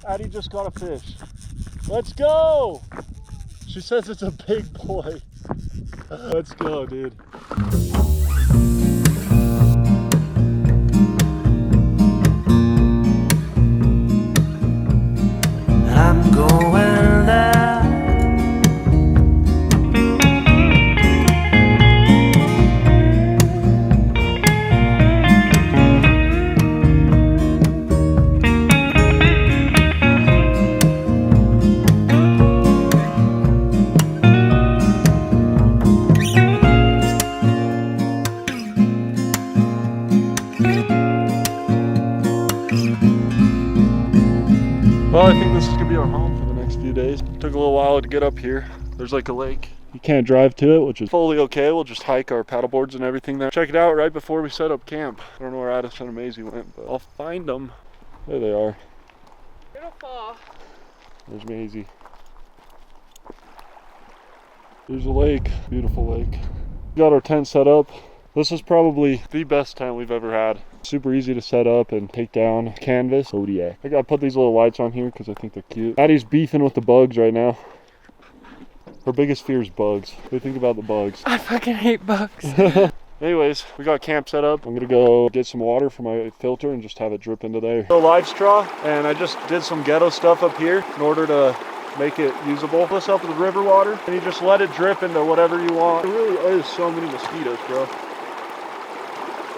Addie just got a fish. Let's go! She says it's a big boy. Let's go, dude. I'm going there. Well, I think this is gonna be our home for the next few days. Took a little while to get up here. There's like a lake. You can't drive to it, which is fully okay. We'll just hike our paddleboards and everything there. Check it out right before we set up camp. I don't know where Adisyn and I went, but I'll find them. There they are. Beautiful. There's Maisie. There's a lake, beautiful lake. Got our tent set up. This is probably the best tent we've ever had. Super easy to set up and take down. Canvas, Zodiac. I gotta put these little lights on here because I think they're cute. Addie's beefing with the bugs right now. Her biggest fear is bugs. What do you think about the bugs? I fucking hate bugs. Anyways, we got camp set up. I'm gonna go get some water for my filter and just have it drip into there. So live straw, and I just did some ghetto stuff up here in order to make it usable. Fill this up with river water, and you just let it drip into whatever you want. There really is so many mosquitoes, bro.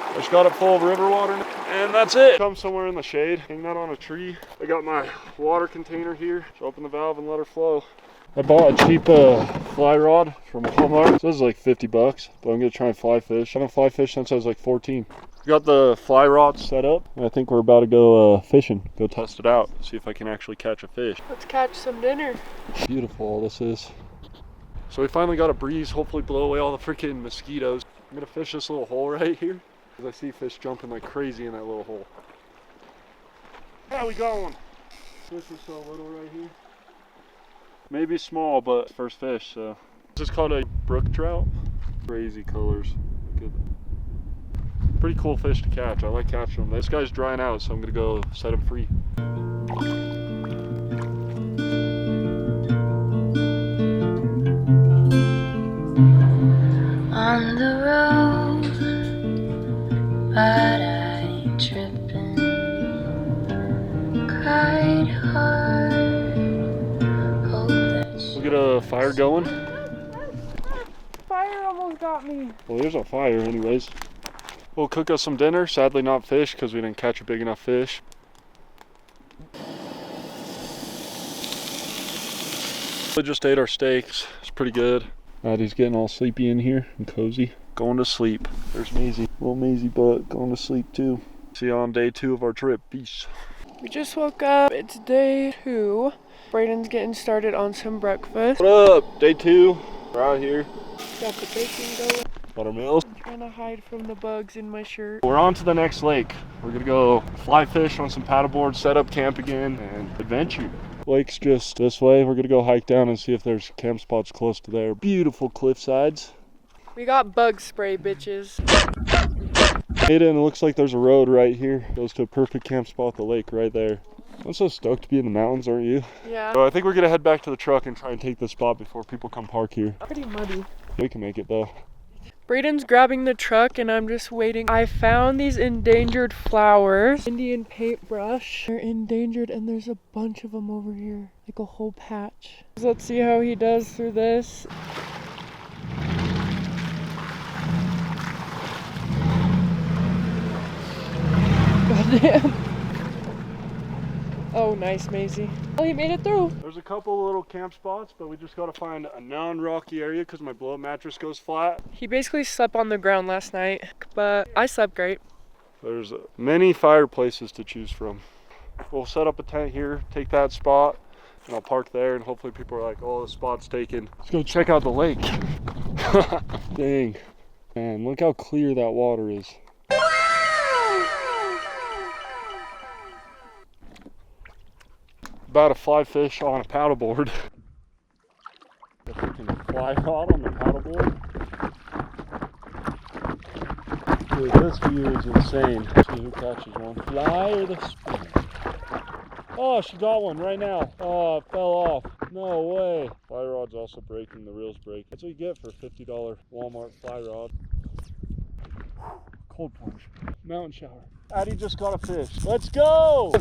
I just got it full of river water, and that's it. Come somewhere in the shade, hang that on a tree. I got my water container here. Just open the valve and let her flow. I bought a cheap fly rod from Walmart. So this is like 50 bucks, but I'm gonna try and fly fish. I haven't fly fish since I was like 14. Got the fly rod set up, and I think we're about to go fishing. Go test it out, see if I can actually catch a fish. Let's catch some dinner. Beautiful all this is. So we finally got a breeze, hopefully blow away all the freaking mosquitoes. I'm gonna fish this little hole right here, because I see fish jumping like crazy in that little hole. How we going? Fish is so little right here. Maybe small, but first fish, so. This is called a brook trout. Crazy colors. Look at that. Pretty cool fish to catch. I like catching them. This guy's drying out, so I'm gonna go set him free. On the road, but I ain't tripping. Cried hard, hope that We'll get a fire going. Fire almost got me. Well, there's a fire anyways. We'll cook us some dinner. Sadly not fish, because we didn't catch a big enough fish. We just ate our steaks. It's pretty good. Addie's getting all sleepy in here and cozy. Going to sleep. There's Maisie. Little Maisie butt going to sleep too. See you on day 2 of our trip. Peace. We just woke up. It's day 2. Braden's getting started on some breakfast. What up? Day 2. We're out here. Got the bacon going. Buttermilk. Trying to hide from the bugs in my shirt. We're on to the next lake. We're gonna go fly fish on some paddleboards, set up camp again, and adventure. Lake's just this way. We're gonna go hike down and see if there's camp spots close to there. Beautiful cliff sides. We got bug spray, bitches. Made it, and it looks like there's a road right here. Goes to a perfect camp spot at the lake right there. I'm so stoked to be in the mountains, aren't you? Yeah. So I think we're gonna head back to the truck and try and take this spot before people come park here. Pretty muddy. We can make it though. Braden's grabbing the truck and I'm just waiting. I found these endangered flowers. Indian paintbrush. They're endangered and there's a bunch of them over here. Like a whole patch. So let's see how he does through this. Goddamn. Oh, nice, Maisie. Oh, he made it through. There's a couple of little camp spots, but we just gotta find a non-rocky area because my blow-up mattress goes flat. He basically slept on the ground last night, but I slept great. There's many fireplaces to choose from. We'll set up a tent here, take that spot, and I'll park there, and hopefully people are like, oh, the spot's taken. Let's go check out the lake. Dang. Man, look how clear that water is. About to fly fish on a paddleboard. The freaking fly rod on the paddleboard. Dude, this view is insane. Let's see who catches one. Fly or the spoon? Oh, she got one right now. Oh, it fell off. No way. Fly rod's also breaking, the reel's breaking. That's what you get for a $50 Walmart fly rod. Cold plunge. Mountain shower. Addie just got a fish. Let's go!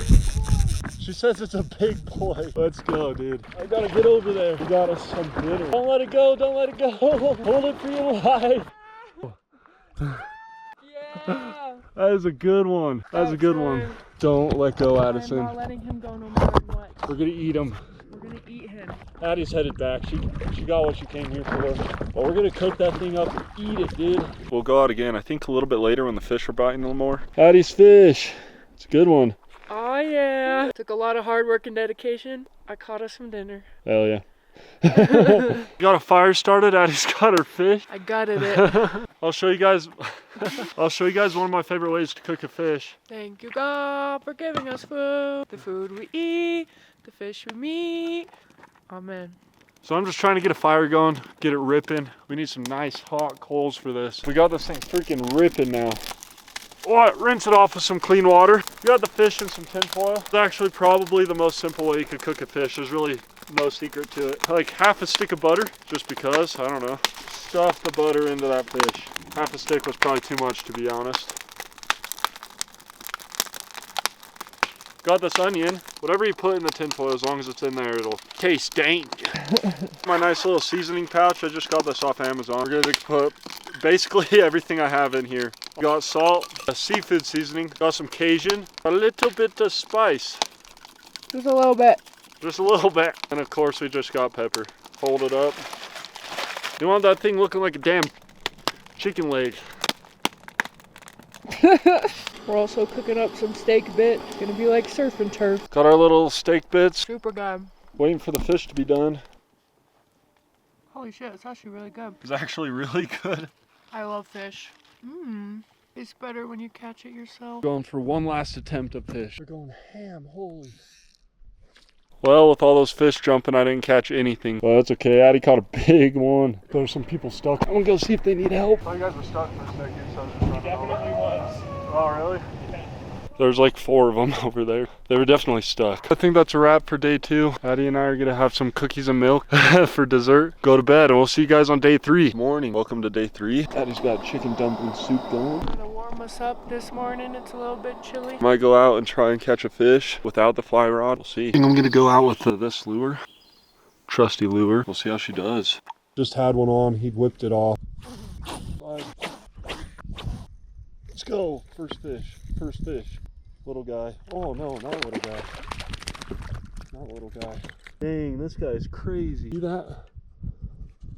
She says it's a big boy. Let's go, dude. I gotta get over there. We got us some dinner. Don't let it go, don't let it go. Hold it for your life. Yeah. That is a good one. That's a good one. Don't let go, Adisyn. I'm not letting him go no matter what. We're gonna eat him. We're gonna eat him. Addie's headed back. She got what she came here for. But we're gonna cook that thing up and eat it, dude. We'll go out again, I think a little bit later when the fish are biting a little more. Addie's fish. It's a good one. Oh yeah. Took a lot of hard work and dedication. I caught us some dinner. Hell yeah. Got a fire started. Addie's got her fish. I gutted it. I'll show you guys. I'll show you guys one of my favorite ways to cook a fish. Thank you, God, for giving us food. The food we eat, the fish we meet. Amen. So I'm just trying to get a fire going, get it ripping. We need some nice hot coals for this. We got this thing freaking ripping now. What? Rinse it off with some clean water. You got the fish in some tin foil. It's actually probably the most simple way you could cook a fish. There's really no secret to it. Like half a stick of butter, just because, I don't know. Stuff the butter into that fish. Half a stick was probably too much, to be honest. Got this onion. Whatever you put in the tin foil, as long as it's in there, it'll taste dank. My nice little seasoning pouch, I just got this off Amazon. We're gonna put basically everything I have in here. Got salt, a seafood seasoning, got some Cajun, a little bit of spice. Just a little bit. Just a little bit. And of course we just got pepper. Fold it up. You want that thing looking like a damn chicken leg. We're also cooking up some steak bit. It's gonna be like surf and turf. Got our little steak bits. Super good. Waiting for the fish to be done. Holy shit, it's actually really good. It's actually really good. I love fish. It's better when you catch it yourself. Going for one last attempt at fish. We're going ham, holy. Well, with all those fish jumping, I didn't catch anything. Well, that's okay. Addie caught a big one. There's some people stuck. I'm gonna go see if they need help. Oh, you guys were stuck for a second, so I was just running definitely over. Was. Oh, really? Yeah. There's like 4 of them over there. They were definitely stuck. I think that's a wrap for day 2. Addie and I are gonna have some cookies and milk for dessert. Go to bed, and we'll see you guys on day 3. Morning. Welcome to day 3. Addie's got chicken dumpling soup going. Gonna warm us up this morning. It's a little bit chilly. Might go out and try and catch a fish without the fly rod. We'll see. I think I'm gonna go out with this lure. Trusty lure. We'll see how she does. Just had one on. He whipped it off. Let's go. First fish. First fish. Little guy. Oh no, not little guy. Not little guy. Dang, this guy is crazy. See that?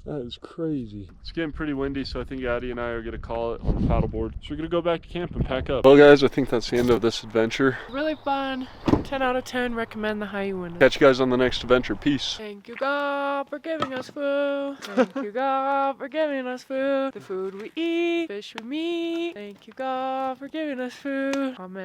That is crazy. It's getting pretty windy, so I think Addie and I are gonna call it on the paddleboard. So we're gonna go back to camp and pack up. Well guys, I think that's the end of this adventure. Really fun. 10 out of 10. Recommend the Uintas. Catch you guys on the next adventure. Peace. Thank you, God, for giving us food. Thank you, God, for giving us food. The food we eat, fish we meet. Thank you, God, for giving us food. Amen.